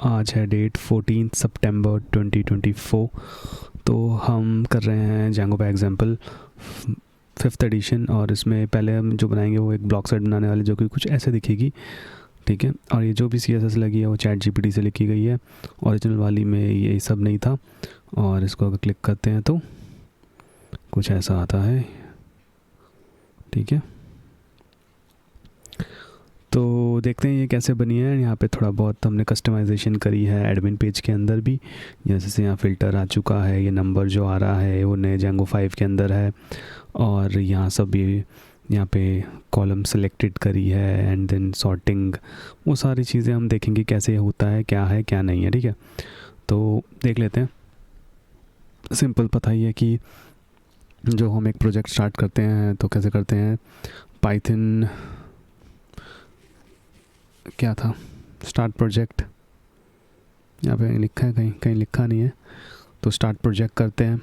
आज है डेट 14 सितंबर 2024। तो हम कर रहे हैं Django का एग्जाम्पल 5th एडिशन, और इसमें पहले हम जो बनाएंगे वो एक ब्लॉक साइट बनाने वाले जो कि कुछ ऐसे दिखेगी, ठीक है। और ये जो भी CSS लगी है वो ChatGPT से लिखी गई है, ओरिजिनल वाली में ये सब नहीं था। और इसको अगर क्लिक करते हैं तो कुछ ऐसा आता है, ठीक है। तो देखते हैं ये कैसे बनी है। यहाँ पे थोड़ा बहुत हमने कस्टमाइजेशन करी है एडमिन पेज के अंदर भी, जैसे यहाँ फ़िल्टर आ चुका है, ये नंबर जो आ रहा है वो नए Django 5 के अंदर है। और यहाँ सब ये यहाँ पे कॉलम सेलेक्टेड करी है, एंड देन सॉर्टिंग, वो सारी चीज़ें हम देखेंगे कैसे होता है क्या नहीं है, ठीक है। तो देख लेते हैं। सिंपल पता ही है कि जो हम एक प्रोजेक्ट स्टार्ट करते हैं तो कैसे करते हैं। पाइथन क्या था, स्टार्ट प्रोजेक्ट, यहाँ पे लिखा है, कहीं लिखा नहीं है। तो स्टार्ट प्रोजेक्ट करते हैं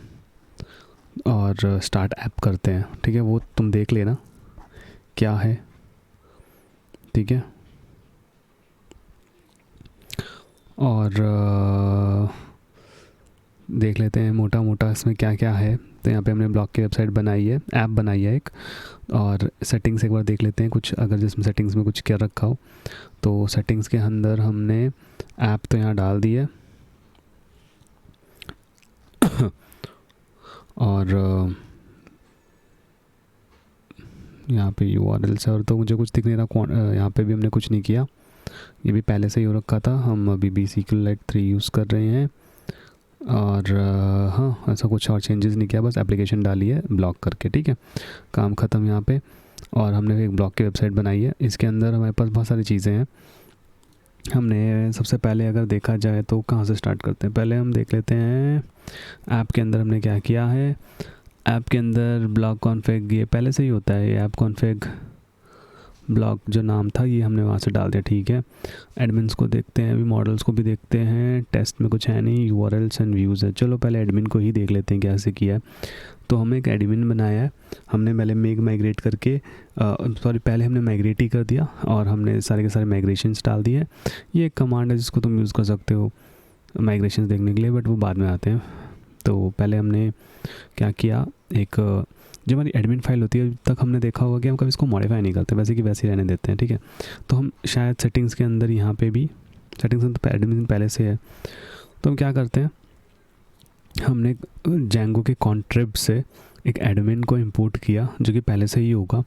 और स्टार्ट ऐप करते हैं, ठीक है। वो तुम देख लेना क्या है, ठीक है। और देख लेते हैं मोटा मोटा इसमें क्या क्या है। तो यहाँ पे हमने ब्लॉग की वेबसाइट बनाई है, ऐप बनाई है एक। और सेटिंग्स एक बार देख लेते हैं कुछ, अगर जिसमें सेटिंग्स में कुछ क्या रखा हो। तो सेटिंग्स के अंदर हमने ऐप तो यहाँ डाल दी है और यहाँ पे URL से, और तो मुझे कुछ दिख नहीं रहा। यहाँ पे भी हमने कुछ नहीं किया, ये भी पहले से ही हो रखा था। हम अभी भी SQLite 3 यूज़ कर रहे हैं। और हाँ, ऐसा कुछ और चेंजेस नहीं किया, बस एप्लीकेशन डाली है ब्लॉक करके, ठीक है। काम ख़त्म यहाँ पे। और हमने एक ब्लॉग की वेबसाइट बनाई है, इसके अंदर हमारे पास बहुत सारी चीज़ें हैं। हमने सबसे पहले अगर देखा जाए तो कहाँ से स्टार्ट करते हैं, पहले हम देख लेते हैं ऐप के अंदर हमने क्या किया है। ऐप के अंदर ब्लॉग कॉन्फ़िग ये पहले से ही होता है, ये ऐप कॉन्फ़िग ब्लॉग जो नाम था ये हमने वहाँ से डाल दिया, ठीक है। एडमिन्स को देखते हैं, अभी मॉडल्स को भी देखते हैं। टेस्ट में कुछ है नहीं, URLs एंड व्यूज़ है। चलो पहले एडमिन को ही देख लेते हैं कैसे किया है। तो हमने एक एडमिन बनाया है, हमने पहले माइग्रेट करके पहले हमने माइग्रेट ही कर दिया और हमने सारे के सारे माइग्रेशंस डाल दिए। ये एक कमांड है जिसको तुम यूज़ कर सकते हो माइग्रेशंस देखने के लिए, बट वो बाद में आते हैं। तो पहले हमने क्या किया, एक जो हमारी एडमिन फाइल होती है, अभी तक हमने देखा होगा कि हम कभी इसको मॉडिफाई नहीं करते, वैसे कि वैसे ही रहने देते हैं, ठीक है। तो हम शायद सेटिंग्स के अंदर, यहाँ पे भी सेटिंग्स में तो एडमिन पहले से है। तो हम क्या करते हैं, हमने Django के कॉन्ट्रिब से एक एडमिन को इंपोर्ट किया जो कि पहले से ही होगा,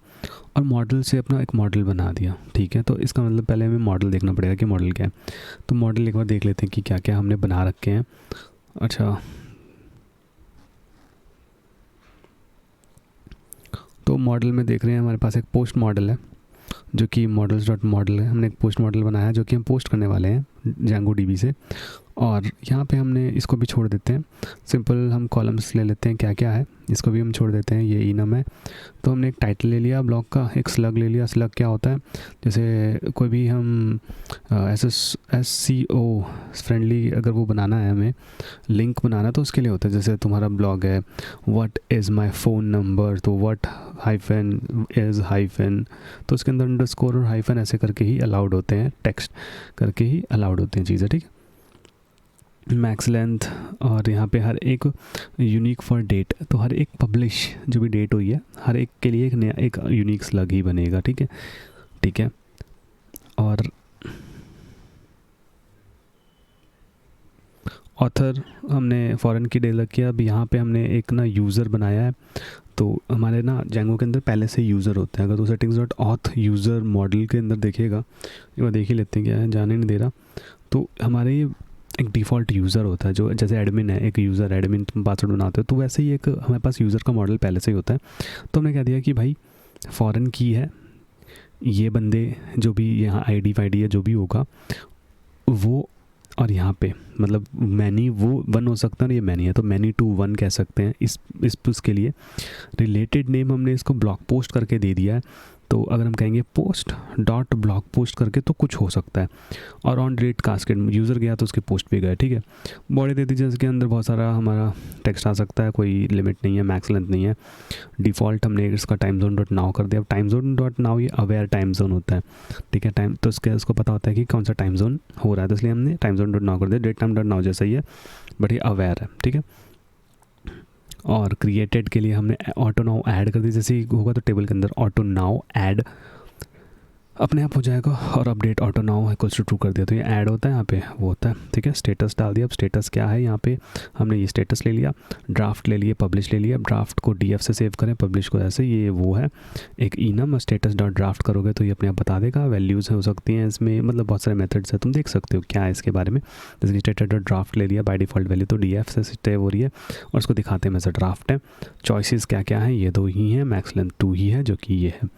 और मॉडल से अपना एक मॉडल बना दिया, ठीक है। तो इसका मतलब पहले हमें मॉडल देखना पड़ेगा कि मॉडल क्या है। तो मॉडल एक बार देख लेते हैं कि क्या क्या हमने बना रखे हैं। अच्छा, तो मॉडल में देख रहे हैं हमारे पास एक पोस्ट मॉडल है जो कि models.model है। हमने एक पोस्ट मॉडल बनाया जो कि हम पोस्ट करने वाले हैं Django DB से। और यहाँ पे हमने इसको भी छोड़ देते हैं, सिंपल हम कॉलम्स ले लेते हैं क्या क्या है, इसको भी हम छोड़ देते हैं, ये इनम है। तो हमने एक टाइटल ले लिया ब्लॉग का, एक स्लग ले लिया। स्लग क्या होता है, जैसे कोई भी हम SEO फ्रेंडली अगर वो बनाना है, हमें लिंक बनाना, तो उसके लिए होता है। जैसे तुम्हारा ब्लॉग है what is my phone number, तो व्हाट हाइफन इज़ हाइफन, तो उसके अंदर अंडरस्कोर और हाइफन ऐसे करके ही अलाउड होते हैं, टेक्स्ट करके ही अलाउड होते हैं चीज़ें, ठीक है। मैक्स लेंथ, और यहाँ पे हर एक यूनिक फॉर डेट, तो हर एक पब्लिश जो भी डेट हुई है हर एक के लिए एक नया एक यूनिक स्लग ही बनेगा, ठीक है, ठीक है। और ऑथर हमने फॉरेन की डेलर किया। अब यहाँ पे हमने एक ना यूज़र बनाया है। तो हमारे ना Django के अंदर पहले से यूज़र होते हैं। अगर तो settings.auth यूज़र मॉडल के अंदर देखिएगा, एक बार देख ही लेते हैं, क्या है जाने नहीं दे रहा। तो हमारे एक डिफ़ॉल्ट यूज़र होता है, जो जैसे एडमिन है, एक यूज़र एडमिन तुम पासवर्ड बनाते हो, तो वैसे ही एक हमारे पास यूज़र का मॉडल पहले से ही होता है। तो हमने कह दिया कि भाई फॉरेन की है, ये बंदे जो भी यहाँ ID वाईडी है जो भी होगा वो, और यहाँ पे मतलब मैनी वो 1 हो सकता है ना, ये मैनी है तो मैनी टू 1 कह सकते हैं इस उसके लिए। रिलेटेड नेम हमने इसको ब्लॉग पोस्ट करके दे दिया है, तो अगर हम कहेंगे पोस्ट डॉट ब्लॉग पोस्ट करके तो कुछ हो सकता है। और ऑन डिलीट कास्केड यूज़र गया तो उसके पोस्ट पे गए, ठीक है। बॉडी दे दीजिए जिसके अंदर बहुत सारा हमारा टेक्स्ट आ सकता है, कोई लिमिट नहीं है, मैक्स लेंथ नहीं है। डिफ़ॉल्ट हमने इसका टाइम जोन डॉट नाउ कर दिया। अब टाइम जोन डॉट नाउ ये अवेयर टाइम जोन होता है, ठीक है। टाइम तो उसको पता होता है कि कौन सा टाइम जोन हो रहा है, तो इसलिए हमने टाइम जोन डॉट नाउ कर दिया। डेट टाइम डॉट नाउ जैसा ही है बट ये अवेयर है, ठीक है। और क्रिएटेड के लिए हमने ऑटो नाउ ऐड कर दी, जैसे ही होगा तो टेबल के अंदर ऑटो नाउ ऐड अपने आप हो जाएगा। और update auto now equals to true कर दिया तो ये ऐड होता है, यहाँ पे वो होता है, ठीक है। स्टेटस डाल दिया। अब स्टेटस क्या है, यहाँ पे हमने ये स्टेटस ले लिया, ड्राफ्ट ले लिया, पब्लिश ले लिया। ड्राफ्ट को डीएफ से सेव करें, पब्लिश को ऐसे, ये वो है एक इनम। स्टेटस डॉट ड्राफ्ट करोगे तो ये अपने आप बता देगा। वैल्यूज़ हो सकती हैं इसमें, मतलब बहुत सारे मेथड्स हैं, तुम देख सकते हो क्या है इसके बारे में। जैसे कि स्टेटस डॉट ड्राफ्ट ले लिया, बाय डिफ़ॉल्ट वैल्यू तो डीएफ से सेव हो रही है और उसको दिखाते हैं मैं से ड्राफ्ट है। चॉइसेस क्या क्या हैं, ये 2 ही हैं, मैक्स लेंथ 2 ही है जो कि ये है।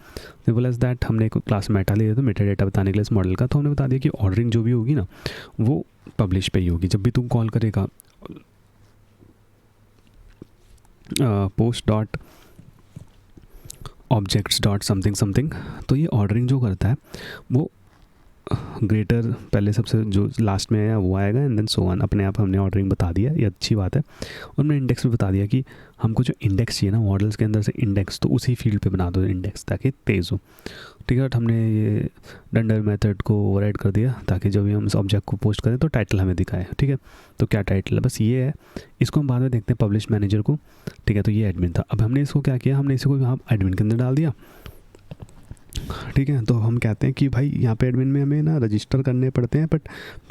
Simple as that. हमने एक क्लास मेटा लिया तो मेटा डेटा बताने के लिए इस मॉडल का, तो हमने बता दिया कि ऑर्डरिंग जो भी होगी ना वो पब्लिश पे ही होगी। जब भी तुम कॉल करेगा post dot objects dot something something, तो ये ऑर्डरिंग जो करता है वो ग्रेटर पहले सबसे जो लास्ट में आया वो आएगा एंड देन सो ऑन। अपने आप हमने ऑर्डरिंग बता दिया, ये अच्छी बात है। और हमने इंडेक्स भी बता दिया कि हमको जो इंडेक्स चाहिए ना मॉडल्स के अंदर से इंडेक्स, तो उसी फील्ड पे बना दो इंडेक्स ताकि तेज़ हो, ठीक है। हमने ये डंडर मेथड को ओवरराइड कर दिया ताकि जब भी हम इस ऑब्जेक्ट को पोस्ट करें तो टाइटल हमें दिखाए, ठीक है। तो क्या टाइटल है, बस ये है। इसको हम बाद में देखते हैं पब्लिश मैनेजर को, ठीक है। तो ये एडमिन था। अब हमने इसको क्या किया, हमने इसको यहाँ एडमिन के अंदर डाल दिया, ठीक है। तो हम कहते हैं कि भाई यहाँ पे एडमिन में हमें ना रजिस्टर करने पड़ते हैं, बट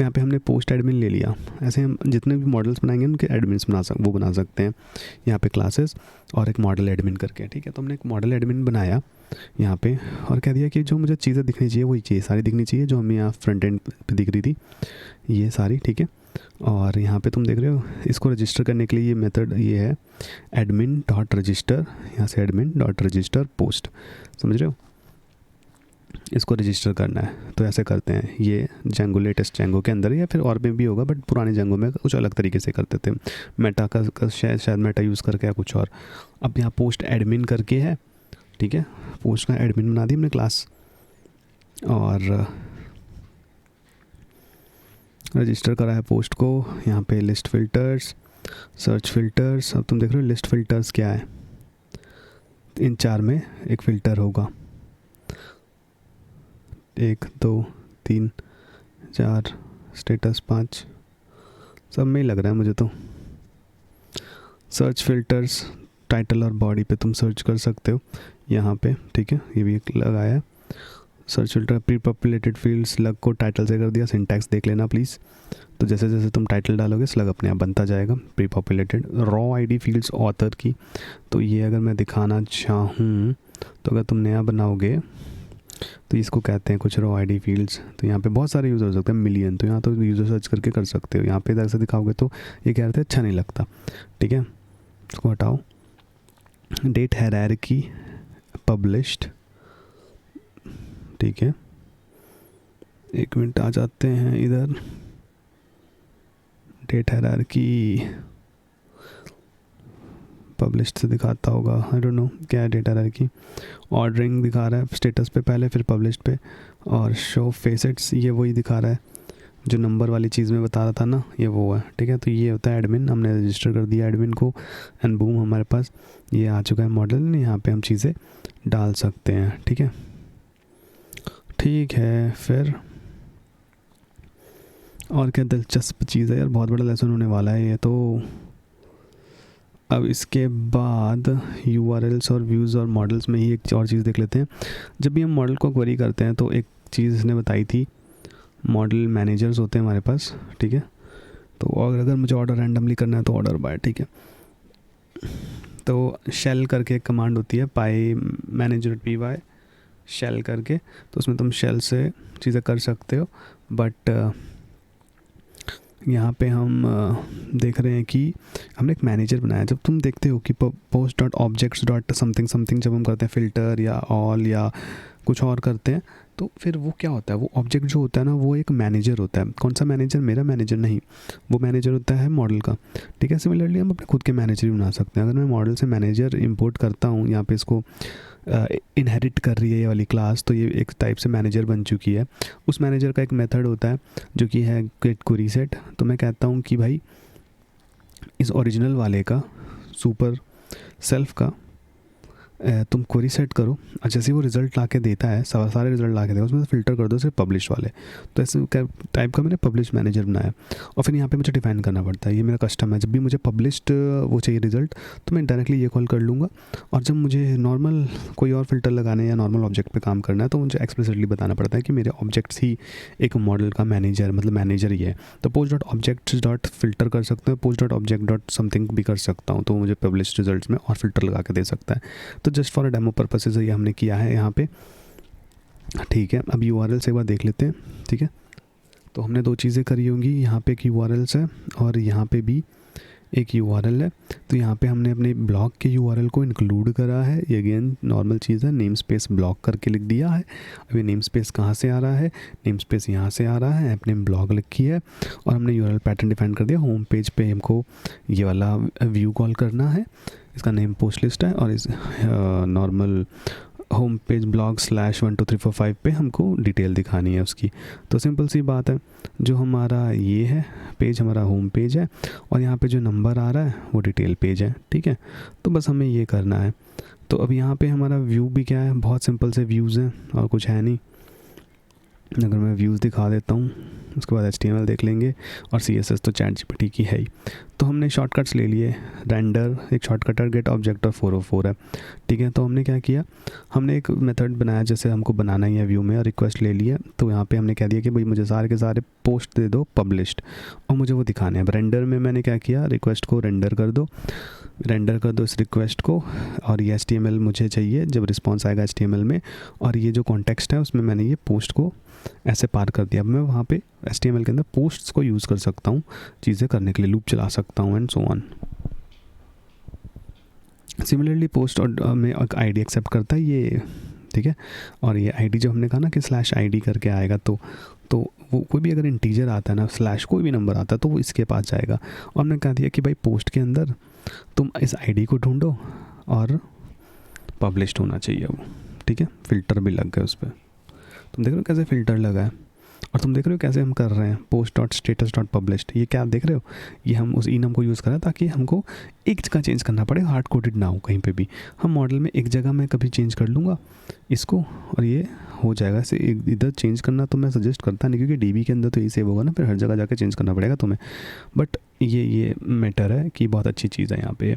यहाँ पे हमने पोस्ट एडमिन ले लिया। ऐसे हम जितने भी मॉडल्स बनाएंगे उनके एडमिन्स बना सकते हैं यहाँ पे क्लासेस और एक मॉडल एडमिन करके, ठीक है। तो हमने एक मॉडल एडमिन बनाया यहाँ पे और कह दिया कि जो मुझे चीज़ें दिखनी चाहिए वही चीज़ सारी दिखनी चाहिए जो हमें यहाँ फ्रंट एंड पे दिख रही थी, ये सारी, ठीक है। और यहाँ पे तुम देख रहे हो इसको रजिस्टर करने के लिए ये मेथड ये है एडमिन डॉट रजिस्टर, यहाँ से एडमिन डॉट रजिस्टर पोस्ट, समझ रहे हो। इसको रजिस्टर करना है तो ऐसे करते हैं। ये जेंगो लेटेस्ट जेंगो के अंदर या फिर और में भी होगा, बट पुराने जेंगो में कुछ अलग तरीके से करते थे। मेटा का शायद मेटा यूज़ करके या कुछ और। अब यहाँ पोस्ट एडमिन करके है, ठीक है। पोस्ट का एडमिन बना दी हमने क्लास और रजिस्टर करा है पोस्ट को। यहाँ पे लिस्ट फ़िल्टर्स, सर्च फ़िल्टर्स। अब तुम देख रहे हो लिस्ट फ़िल्टर्स क्या है, इन 4 में एक फ़िल्टर होगा, 1 2 3 4 स्टेटस 5 सब में ही लग रहा है मुझे तो। सर्च फ़िल्टर्स टाइटल और बॉडी पे तुम सर्च कर सकते हो यहाँ पे, ठीक है। ये भी एक लगाया है search filter. Pre populated field slug को टाइटल से कर दिया, सिंटैक्स देख लेना प्लीज़। तो जैसे जैसे तुम टाइटल डालोगे स्लग अपने आप बनता जाएगा। Pre populated raw ID fields author की, तो ये अगर मैं दिखाना चाहूँ तो अगर तुम नया बनाओगे तो इसको कहते हैं कुछ रॉ आईडी फील्ड्स। तो यहाँ पे बहुत सारे यूज़र हो सकते हैं, मिलियन। तो यहाँ तो यूज़र सर्च करके कर सकते हो। यहाँ पे इधर से दिखाओगे तो ये कह रहे थे अच्छा नहीं लगता, ठीक है। इसको हटाओ। डेट हायरार्की पब्लिश्ड, ठीक है। 1 मिनट आ जाते हैं इधर। डेट हायरार्की पब्लिश्ड से दिखाता होगा, आई डोंट नो क्या है डेट हायरार्की। ऑर्डरिंग दिखा रहा है स्टेटस पे पहले, फिर पब्लिश्ड पे। और शो फेसेट्स ये वही दिखा रहा है जो नंबर वाली चीज़ में बता रहा था ना, ये वो है, ठीक है। तो ये होता है एडमिन। हमने रजिस्टर कर दिया एडमिन को एंड बूम हमारे पास ये आ चुका है मॉडल। यहाँ पे हम चीज़ें डाल सकते हैं, ठीक है। ठीक है, फिर और क्या दिलचस्प चीज़ है यार, बहुत बड़ा लेसन होने वाला है ये तो। अब इसके बाद URLs और व्यूज़ और मॉडल्स में ही एक और चीज़ देख लेते हैं। जब भी हम मॉडल को क्वेरी करते हैं तो एक चीज़ इसने बताई थी, मॉडल मैनेजर्स होते हैं हमारे पास, ठीक है। तो अगर मुझे ऑर्डर रैंडमली करना है तो ऑर्डर बाय, ठीक है। तो शेल करके एक कमांड होती है, पाई मैनेजर py शेल करके, तो उसमें तुम शेल से चीज़ें कर सकते हो। बट यहाँ पे हम देख रहे हैं कि हमने एक मैनेजर बनाया। जब तुम देखते हो कि post.objects.something something जब हम करते हैं फ़िल्टर या ऑल या कुछ और करते हैं, तो फिर वो क्या होता है, वो ऑब्जेक्ट जो होता है ना वो एक मैनेजर होता है। कौन सा मैनेजर? मेरा मैनेजर नहीं, वो मैनेजर होता है मॉडल का। ठीक है, सिमिलरली हम अपने खुद के मैनेजर भी बना सकते हैं। अगर मैं मॉडल से मैनेजर इंपोर्ट करता हूँ, यहाँ पे इसको इनहेरिट कर रही है ये वाली क्लास, तो ये एक टाइप से मैनेजर बन चुकी है। उस मैनेजर का एक मेथड होता है जो कि है गेट क्वेरी सेट। तो मैं कहता हूँ कि भाई इस ओरिजिनल वाले का सुपर सेल्फ का तुम क्वेरी सेट करो, और जैसे वो रिज़ल्ट ला के देता है, सारे रिज़ल्ट ला के देगा, उसमें से फ़िल्टर कर दो सिर्फ पब्लिश वाले। तो ऐसे टाइप का मैंने पब्लिश मैनेजर बनाया। और फिर यहाँ पे मुझे डिफाइन करना पड़ता है, ये मेरा कस्टम है। जब भी मुझे पब्लिश्ड वो चाहिए रिज़ल्ट, तो मैं डायरेक्टली ये कॉल कर लूँगा। और जब मुझे नॉर्मल कोई और फ़िल्टर लगाने या नॉर्मल ऑब्जेक्ट पे काम करना है, तो मुझे एक्सप्लिसिटली बताना पड़ता है कि मेरे ऑब्जेक्ट्स ही एक मॉडल का मैनेजर, मतलब मैनेजर ही है। तो post dot object dot filter कर सकते हैं, post dot object dot something भी कर सकता हूँ, तो मुझे पब्लिश रिजल्ट्स में और फिल्टर लगा के दे सकता है। तो just for a demo purposes ये हमने किया है यहाँ पे। ठीक है, अब यूआरएल से एक बार देख लेते हैं। ठीक है, तो हमने दो चीज़ें करी होंगी, यहाँ पे एक यूआरएल्स है और यहाँ पे भी एक यूआरएल है। तो यहाँ पे हमने अपने ब्लॉग के यूआरएल को इंक्लूड करा है। ये अगेन नॉर्मल चीज़ है, नेम स्पेस ब्लॉग करके लिख दिया है। अब ये नेम स्पेस कहाँ से आ रहा है? नेम स्पेस यहाँ से आ रहा है, अपने ब्लॉग लिखी है और हमने यूआरएल पैटर्न डिफाइन कर दिया। होम पेज पे हमको ये वाला व्यू कॉल करना है, इसका नेम पोस्ट लिस्ट है, और इस नॉर्मल होम पेज ब्लॉग /12345 पे हमको डिटेल दिखानी है उसकी। तो सिंपल सी बात है, जो हमारा ये है पेज हमारा होम पेज है, और यहाँ पे जो नंबर आ रहा है वो डिटेल पेज है। ठीक है, तो बस हमें ये करना है। तो अब यहाँ पे हमारा व्यू भी क्या है, बहुत सिंपल से व्यूज़ हैं और कुछ है नहीं। अगर मैं व्यूज़ दिखा देता हूँ, उसके बाद HTML देख लेंगे, और CSS तो ChatGPT की है ही। तो हमने शॉर्टकट्स ले लिए। रेंडर एक शॉर्टकट है, गेट ऑब्जेक्ट और 404 है। ठीक है, तो हमने क्या किया, हमने एक मेथड बनाया जैसे हमको बनाना ही है व्यू में, और रिक्वेस्ट ले लिया। तो यहाँ पे हमने कह दिया कि भाई मुझे सारे के सारे पोस्ट दे दो पब्लिश्ड, और मुझे वो दिखाने हैं। रेंडर में मैंने क्या किया, रिक्वेस्ट को रेंडर कर दो इस रिक्वेस्ट को, और ये HTML मुझे चाहिए जब रिस्पॉन्स आएगा HTML में, और ये जो कॉन्टेक्स्ट है उसमें मैंने ये पोस्ट को ऐसे पार कर दिया। अब मैं वहाँ पे HTML के अंदर पोस्ट्स को यूज़ कर सकता हूँ चीज़ें करने के लिए, लूप चला सकता हूँ and so on. Similarly post और में एक ID एक्सेप्ट करता है ये। ठीक है, और ये ID जो हमने कहा ना कि /ID करके आएगा, तो वो कोई भी अगर इंटीजर आता है ना, स्लैश कोई भी नंबर आता है, तो वो इसके पास जाएगा। और हमने कहा दिया कि भाई पोस्ट के अंदर तुम इस ID को ढूंढो और पब्लिश्ड होना चाहिए वो। ठीक है, फ़िल्टर भी लग गए उस पर। तुम देख रहे हो कैसे फ़िल्टर लगा है, और तुम देख रहे हो कैसे हम कर रहे हैं post dot status dot published. ये क्या देख रहे हो, ये हम उस इनम को यूज़ कर रहे हैं ताकि हमको एक जगह चेंज करना पड़े, हार्ड कोडेड ना हो कहीं पे भी। हम मॉडल में एक जगह मैं कभी चेंज कर लूँगा इसको, और ये हो जाएगा। ऐसे इधर चेंज करना तो मैं सजेस्ट करता नहीं, क्योंकि DB के अंदर तो यही सेव होगा ना, फिर हर जगह जाके चेंज करना पड़ेगा तुम्हें। बट ये मैटर है कि बहुत अच्छी चीज़ है यहाँ पे।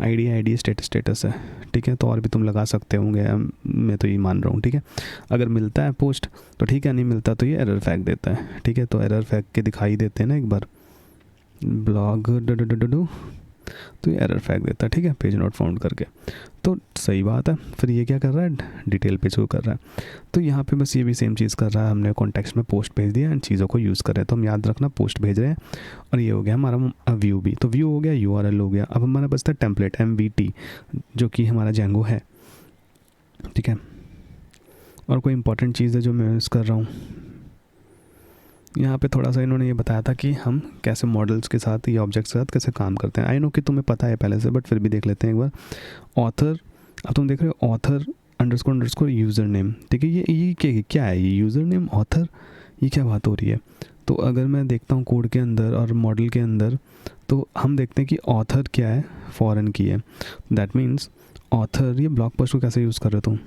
ID स्टेटस है। ठीक है, तो और भी तुम लगा सकते होंगे, मैं तो ये मान रहा हूँ। ठीक है, अगर मिलता है पोस्ट तो ठीक है, नहीं मिलता तो ये एरर फैग देता है। ठीक है, तो एरर फैग के दिखाई देते हैं ना एक बार ब्लॉग तो ये एरर फैग देता है। ठीक है, पेज नॉट फाउंड करके, तो सही बात है। फिर ये क्या कर रहा है, डिटेल पेज को कर रहा है। तो यहाँ पे बस ये भी सेम चीज़ कर रहा है, हमने कॉन्टेक्स्ट में पोस्ट भेज दिया एंड चीज़ों को यूज़ कर रहे हैं। तो हम याद रखना पोस्ट भेज रहे हैं, और ये हो गया हमारा व्यू भी। तो व्यू हो गया, URL हो गया। अब हमारा बचता है टेम्पलेट MVT, जो कि हमारा जेंगो है। ठीक है, और कोई इंपॉर्टेंट चीज़ है जो मैं यूज़ कर रहा हूँ, यहाँ पे थोड़ा सा इन्होंने ये बताया था कि हम कैसे मॉडल्स के साथ या ऑब्जेक्ट्स के साथ कैसे काम करते हैं। आई नो कि तुम्हें पता है पहले से, बट फिर भी देख लेते हैं एक बार। ऑथर, अब तुम देख रहे हो ऑथर __ यूज़र नेम। ठीक है, ये क्या है, ये यूज़र नेम ऑथर, ये क्या बात हो रही है। तो अगर मैं देखता हूँ कोड के अंदर और मॉडल के अंदर, तो हम देखते हैं कि ऑथर क्या है, फॉरेन की है। दैट मीन्स ऑथर, ये ब्लॉग पोस्ट को कैसे यूज़ कर रहे हो तुम,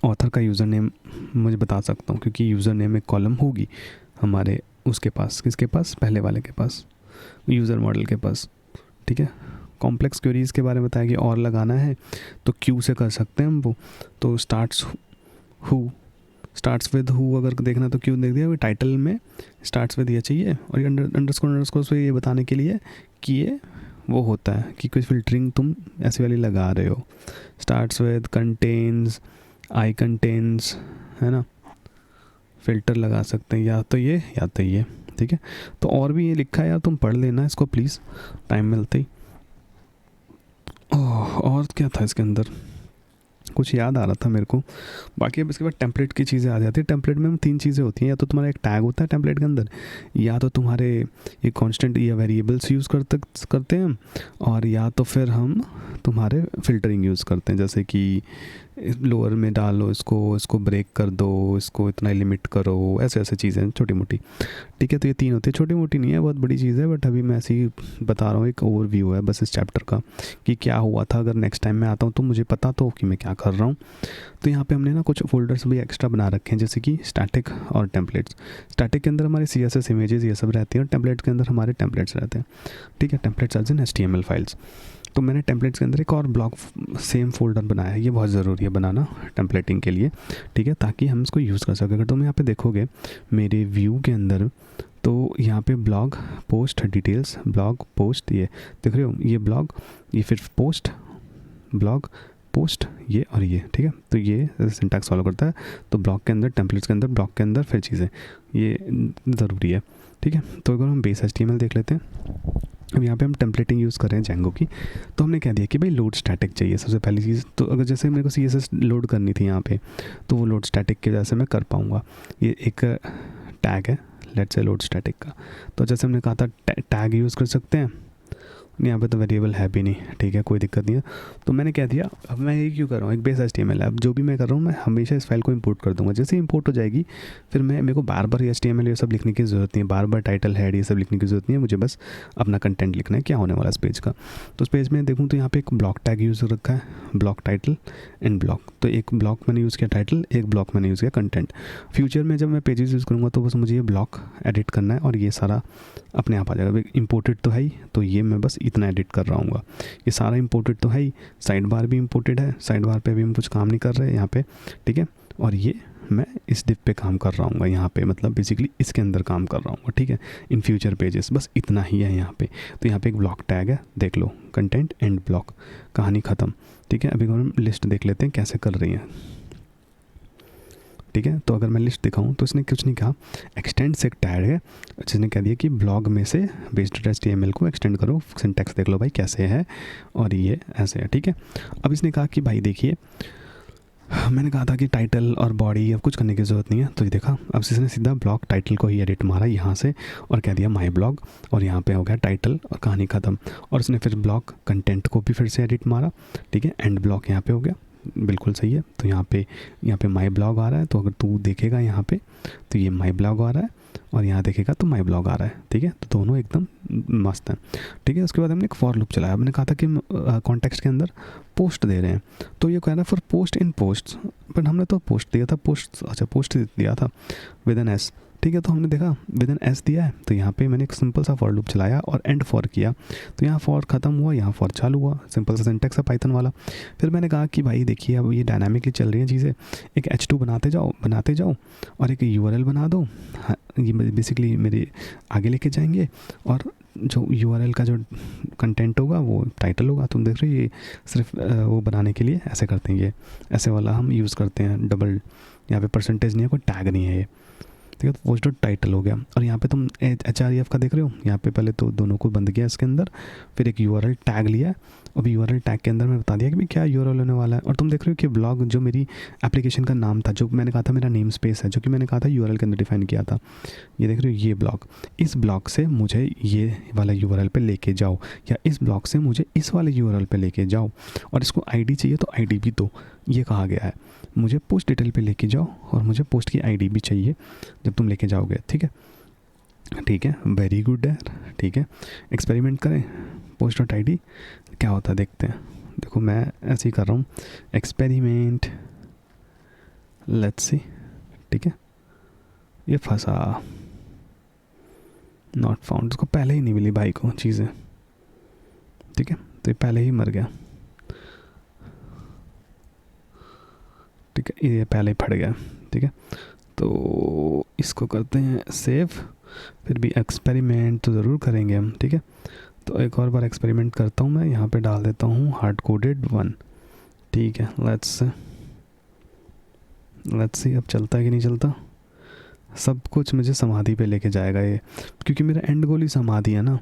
ऑथर का यूज़र नेम मुझे बता सकता हूँ, क्योंकि यूज़र नेम एक कॉलम होगी हमारे उसके पास, किसके पास, पहले वाले के पास, यूज़र मॉडल के पास। ठीक है, कॉम्प्लेक्स क्वेरीज़ के बारे में बताया कि और लगाना है तो क्यू से कर सकते हैं हम वो। तो स्टार्ट्स विद हु अगर देखना तो क्यों देख दिया, टाइटल में स्टार्ट्स विद ये चाहिए, और ये अंडरस्कोर से ये बताने के लिए कि ये वो होता है कि कोई फिल्टरिंग तुम ऐसे वाली लगा रहे हो। Starts with, contains, I contains, है ना, फ़िल्टर लगा सकते हैं या तो ये या तो ये। ठीक है, तो और भी ये लिखा है यार, तुम पढ़ लेना इसको प्लीज़ टाइम मिलते ही। और क्या था इसके अंदर, कुछ याद आ रहा था मेरे को। बाकी अब इसके बाद टेम्पलेट की चीज़ें आ जाती है। टेम्पलेट में 3 चीज़ें होती हैं, या तो तुम्हारा एक टैग होता है टेम्पलेट के अंदर, या तो तुम्हारे ये कांस्टेंट या वेरिएबल्स यूज़ करते हैं हम, और या तो फिर हम तुम्हारे फ़िल्टरिंग यूज़ करते हैं, जैसे कि लोअर में डालो इसको ब्रेक कर दो, इसको इतना लिमिट करो, ऐसे ऐसे चीज़ें छोटी मोटी। ठीक है, तो ये 3 होती है, छोटी मोटी नहीं है, बहुत बड़ी चीज़ है, बट अभी मैं ऐसे ही बता रहा हूँ, एक ओवरव्यू है बस इस चैप्टर का कि क्या हुआ था। अगर नेक्स्ट टाइम मैं आता हूँ तो मुझे पता तो कि मैं क्या कर रहा हूँ। तो यहाँ पे हमने ना कुछ फोल्डर्स भी एक्स्ट्रा बना रखे हैं, जैसे कि स्टैटिक और टेम्पलेट्स। स्टैटिक के अंदर हमारे CSS इमेजेस ये सब रहती हैं, और टेम्पलेट के अंदर हमारे टेम्पलेट्स रहते हैं। ठीक है, templates as in HTML files. तो मैंने टेम्पलेट्स के अंदर एक और ब्लॉक सेम फोल्डर बनाया है। ये बहुत ज़रूरी है बनाना टेम्पलेटिंग के लिए, ठीक है, ताकि हम इसको यूज़ कर सकें। अगर तुम यहाँ पे देखोगे मेरे व्यू के अंदर, तो यहाँ पे blog post details, blog post, ये देख रहे हो, ये ब्लॉग, ये फिर पोस्ट, ब्लॉग पोस्ट, ये और ये। ठीक है, तो ये सिंटैक्स फॉलो करता है। तो ब्लॉग के अंदर, टेम्पलेट्स के अंदर, ब्लॉग के अंदर फिर चीज़ें, ये ज़रूरी है। ठीक है, तो अगर हम बेस HTML देख लेते हैं। अब यहाँ पे हम टेम्पलेटिंग यूज़ कर रहे हैं जेंगो की। तो हमने कह दिया कि भाई लोड स्टैटिक चाहिए सबसे पहली चीज़। तो अगर जैसे मेरे को CSS लोड करनी थी यहाँ पे, तो वो लोड स्टैटिक की वजह से मैं कर पाऊँगा। ये एक टैग है, लेट्स से लोड स्टैटिक का। तो जैसे हमने कहा था टैग यूज़ कर सकते हैं, यहाँ पे तो वेरिएबल है भी नहीं, ठीक है, कोई दिक्कत नहीं है। तो मैंने कह दिया, अब मैं ये क्यों कर रहा हूँ, एक बेस HTML है, अब जो भी मैं कर रहा हूँ मैं हमेशा इस फाइल को इंपोर्ट कर दूँगा। जैसे इंपोर्ट हो जाएगी, फिर मेरे को बार बार HTML ये सब लिखने की ज़रूरत नहीं है, बार बार टाइटल हेड ये सब लिखने की ज़रूरत नहीं है। मुझे बस अपना कंटेंट लिखना है, क्या होने वाला इस पेज का। तो उस पेज में देखूँ तो यहाँ पे एक ब्लॉक टैग यूज़ रखा है, ब्लॉक टाइटल एंड ब्लॉक। तो एक ब्लॉक मैंने यूज़ किया टाइटल, एक ब्लॉक मैंने यूज़ किया कंटेंट। फ्यूचर में जब मैं पेजेस यूज़ करूँगा तो बस मुझे ये ब्लॉक एडिट करना है, और ये सारा अपने आप आ जाएगा। इंपोर्टेड तो है ही, तो ये मैं बस इतना एडिट कर रहा हूँ। ये सारा इंपोर्टेड तो है ही, साइड बार भी इंपोर्टेड है, साइड बार पे भी हम कुछ काम नहीं कर रहे हैं यहाँ पे। ठीक है, और ये मैं इस डिप पे काम कर रहा हूँ यहाँ पे, मतलब बेसिकली इसके अंदर काम कर रहा हूँ। ठीक है, इन फ्यूचर पेजेस बस इतना ही है यहाँ पे। तो यहाँ पे एक ब्लॉक टैग है, देख लो, कंटेंट एंड ब्लॉक, कहानी ख़त्म। ठीक है, अभी हम लिस्ट देख लेते हैं कैसे कर रही हैं। ठीक है, तो अगर मैं लिस्ट दिखाऊं तो इसने कुछ नहीं कहा, एक्सटेंड से एक टैग है जिसने कह दिया कि ब्लॉग में से बेस्ड HTML को एक्सटेंड करो। सिंटैक्स देख लो भाई कैसे है, और ये ऐसे है। ठीक है, अब इसने कहा कि भाई देखिए, मैंने कहा था कि टाइटल और बॉडी अब कुछ करने की ज़रूरत नहीं है। तो ये देखा, अब इसने सीधा ब्लॉग टाइटल को ही एडिट मारा यहाँ से, और कह दिया माई ब्लॉग, और यहाँ पे हो गया टाइटल और कहानी ख़त्म। और इसने फिर ब्लॉग कंटेंट को भी फिर से एडिट मारा। ठीक है, एंड ब्लॉग यहाँ पे हो गया, बिल्कुल सही है। तो यहाँ पे माई ब्लॉग आ रहा है, तो अगर तू देखेगा यहाँ पे तो ये माई ब्लॉग आ रहा है, और यहाँ देखेगा तो माई ब्लॉग आ रहा है। ठीक है, तो दोनों एकदम मस्त हैं। ठीक है, उसके बाद हमने एक फॉर लूप चलाया। मैंने कहा था कि कॉन्टेक्स्ट के अंदर पोस्ट दे रहे हैं, तो ये कह रहा है for post in post, but हमने तो पोस्ट दिया था, पोस्ट दिया था विद एन एस। ठीक है, तो हमने देखा विद एन एस दिया है, तो यहाँ पे मैंने एक सिंपल सा फॉर लूप चलाया और एंड फॉर किया। तो यहाँ फॉर ख़त्म हुआ, यहाँ फॉर चालू हुआ, सिंपल सा सिंटैक्स है पाइथन वाला। फिर मैंने कहा कि भाई देखिए, अब ये डायनामिकली चल रही हैं चीज़ें, एक H2 बनाते जाओ और एक URL बना दो। ये बेसिकली मेरे आगे लेके जाएंगे, और जो URL का जो कंटेंट होगा वो टाइटल होगा। तुम देख रहे हो, ये सिर्फ वो बनाने के लिए ऐसे करते हैं, ये ऐसे वाला हम यूज़ करते हैं, डबल, यहाँ पे परसेंटेज नहीं है, कोई टैग नहीं है ये। ठीक है, तो पोस्ट डॉट टाइटल हो गया। और यहाँ पे तुम HREF का देख रहे हो, यहाँ पे पहले तो दोनों को बंद किया इसके अंदर, फिर एक URL टैग लिया, और URL टैग के अंदर मैं बता दिया कि भाई क्या URL होने वाला है। और तुम देख रहे हो कि ब्लॉग जो मेरी एप्लीकेशन का नाम था, जो मैंने कहा था मेरा नेम स्पेस है, जो कि मैंने कहा था URL के अंदर डिफाइन किया था, ये देख रहे हो, ये ब्लॉग, इस ब्लॉग से मुझे ये वाला URL पे लेके जाओ, या इस ब्लॉग से मुझे इस वाले URL पे लेके जाओ, और इसको ID चाहिए तो ID भी दो, ये कहा गया है। मुझे पोस्ट डिटेल पे लेके जाओ, और मुझे पोस्ट की ID भी चाहिए जब तुम लेके जाओगे। ठीक है, ठीक है, वेरी गुड है। ठीक है, एक्सपेरिमेंट करें, पोस्ट डॉट ID क्या होता है देखते हैं। देखो मैं ऐसे ही कर रहा हूँ, एक्सपेरिमेंट, लेट्स सी। ठीक है, ये फंसा, नॉट फाउंड, उसको पहले ही नहीं मिली भाई को चीज़ें। ठीक है, तो ये पहले ही मर गया। ठीक है, ये पहले ही फट गया। ठीक है, तो इसको करते हैं सेव, फिर भी एक्सपेरिमेंट तो ज़रूर करेंगे हम। ठीक है, तो एक और बार एक्सपेरिमेंट करता हूँ मैं, यहाँ पे डाल देता हूँ हार्ड कोडेड 1। ठीक है, लेट्स सी अब चलता है कि नहीं चलता। सब कुछ मुझे समाधि पे लेके जाएगा ये, क्योंकि मेरा एंड गोल ही समाधि है ना।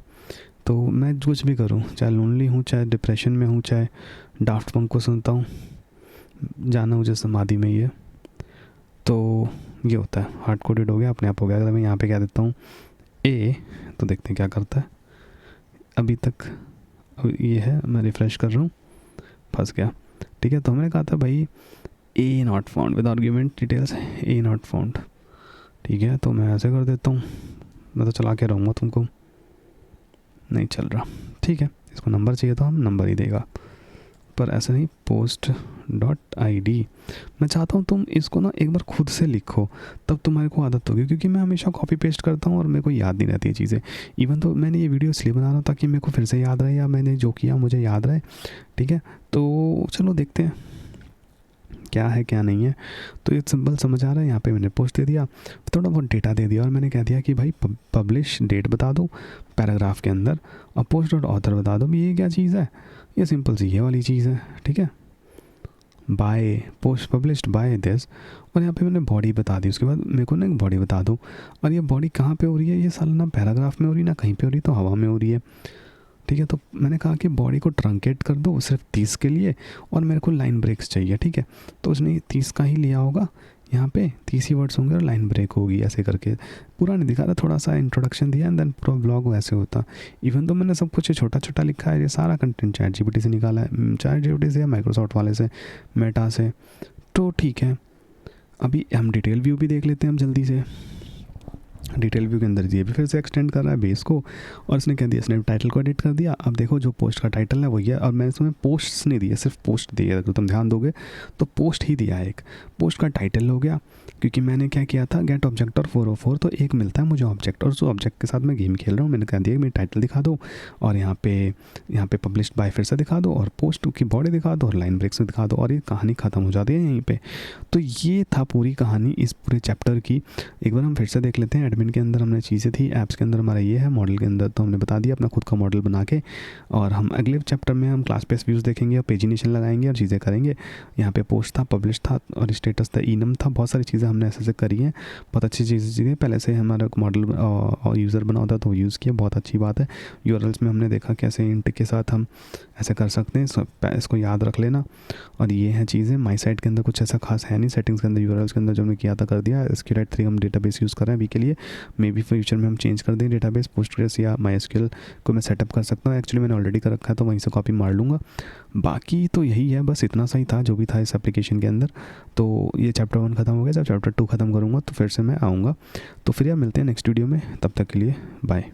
तो मैं कुछ भी करूँ, चाहे लोनली हूँ, चाहे डिप्रेशन में हूँ, चाहे डाफ्ट पंक को सुनता हूँ, जाना मुझे समाधि में ही है। तो ये होता है, हार्ड कोडेड हो गया, अपने आप हो गया। अगर मैं यहाँ पे क्या देता हूँ ए, तो देखते हैं क्या करता है। अभी तक ये है, मैं रिफ़्रेश कर रहा हूँ, फंस गया। ठीक है, तो हमने कहा था भाई a not found with argument details, a not found. ठीक है, तो मैं ऐसे कर देता हूँ, मैं तो चला के रहूँगा, तुमको नहीं चल रहा। ठीक है, इसको नंबर चाहिए तो हम नंबर ही देगा, पर ऐसा नहीं। पोस्ट डॉट आई डी, मैं चाहता हूँ तुम इसको ना एक बार खुद से लिखो, तब तुम्हारे को आदत होगी, क्योंकि मैं हमेशा कॉपी पेस्ट करता हूँ और मेरे को याद नहीं रहती है चीज़ें। इवन तो मैंने ये वीडियो इसलिए बना रहा हूँ ताकि मेरे को फिर से याद रहे, या मैंने जो किया मुझे याद रहे। ठीक है, तो चलो देखते हैं क्या है क्या नहीं है। तो ये सिंपल समझ आ रहा है। यहाँ पे मैंने पोस्ट दे दिया, थोड़ा बहुत डेटा दे दिया, और मैंने कह दिया कि भाई पब्लिश डेट बता दो पैराग्राफ के अंदर, और पोस्ट डॉट ऑथर बता दो। ये क्या चीज़ है, ये सिंपल सी ये वाली चीज़ है। ठीक है, by post published by this, और यहाँ पे मैंने बॉडी बता दी। उसके बाद मेरे को ना एक बॉडी बता दो, और ये बॉडी कहाँ पे हो रही है, ये साला ना पैराग्राफ में हो रही है ना कहीं पे हो रही, तो हवा में हो रही है। ठीक है, तो मैंने कहा कि बॉडी को ट्रंकेट कर दो सिर्फ 30 के लिए, और मेरे को लाइन ब्रेक्स चाहिए। ठीक है, तो उसने 30 का ही लिया होगा, यहाँ पे 30 ही वर्ड्स होंगे और लाइन ब्रेक होगी, ऐसे करके। पूरा नहीं दिखा था, थोड़ा सा इंट्रोडक्शन दिया, एंड देन पूरा ब्लॉग वैसे होता। इवन तो मैंने सब कुछ छोटा छोटा लिखा है, ये सारा कंटेंट चैट जीपीटी से निकाला है, चैट जीपीटी से या माइक्रोसॉफ्ट वाले से, मेटा से। तो ठीक है, अभी हम डिटेल व्यू भी देख लेते हैं हम जल्दी से। डिटेल व्यू के अंदर ये भी फिर से एक्सटेंड कर रहा है बेस को, और इसने कह दिया, इसने टाइटल को एडिट कर दिया। अब देखो जो पोस्ट का टाइटल है वही है, और मैंने इसमें पोस्ट्स नहीं दिए, सिर्फ पोस्ट दिए। अगर तुम ध्यान दोगे तो पोस्ट ही दिया है। एक पोस्ट का टाइटल हो गया, क्योंकि मैंने क्या किया था, गेट ऑब्जेक्ट और 404, तो एक मिलता है मुझे ऑब्जेक्ट, और उस ऑब्जेक्ट के साथ मैं गेम खेल रहा हूँ। मैंने कह दिया मेरी टाइटल दिखा दो, और यहाँ पे पब्लिश्ड बाय फिर से दिखा दो, और पोस्ट की बॉडी दिखा दो, और लाइन ब्रेक्स में दिखा दो, और ये कहानी ख़त्म हो जाती है यहीं पे। तो ये था पूरी कहानी इस पूरे चैप्टर की। एक बार हम फिर से देख लेते हैं। एडमिन के अंदर हमने चीज़ें थी, ऐप्स के अंदर हमारा ये है, मॉडल के अंदर तो हमने बता दिया अपना खुद का मॉडल बना के। और हम अगले चैप्टर में हम क्लास बेस व्यूज़ देखेंगे, और पेजिनेशन लगाएंगे और चीज़ें करेंगे। यहाँ पे पोस्ट था, पब्लिश था, और स्टेटस था, इनम था, बहुत सारी चीज़ें हमने ऐसे करी हैं। बहुत अच्छी चीज़ें पहले से हमारा मॉडल और यूज़र बना होता है तो यूज़ किया, बहुत अच्छी बात है। यूआरएल्स में हमने देखा कैसे इंट के साथ हम ऐसे कर सकते हैं, इसको याद रख लेना। और ये हैं चीज़ें। माई साइट के अंदर कुछ ऐसा खास है नहीं, सेटिंग्स के अंदर यूआरएल्स के अंदर जो हमने किया था कर दिया। SQLite 3 हम डेटाबेस यूज़ कर रहे हैं अभी के लिए, मे बी फ्यूचर में हम चेंज कर दें डेटाबेस, पोस्टग्रेस या MySQL को मैं सेटअप कर सकता हूँ। एक्चुअली मैंने ऑलरेडी कर रखा है, तो वहीं से कॉपी मार लूँगा। बाकी तो यही है, बस इतना सा ही था जो भी था इस एप्लीकेशन के अंदर। तो ये चैप्टर 1 ख़त्म हो गया। जब चैप्टर 2 ख़त्म करूँगा तो फिर से मैं आऊँगा। तो फिर यार मिलते हैं नेक्स्ट वीडियो में, तब तक के लिए बाय।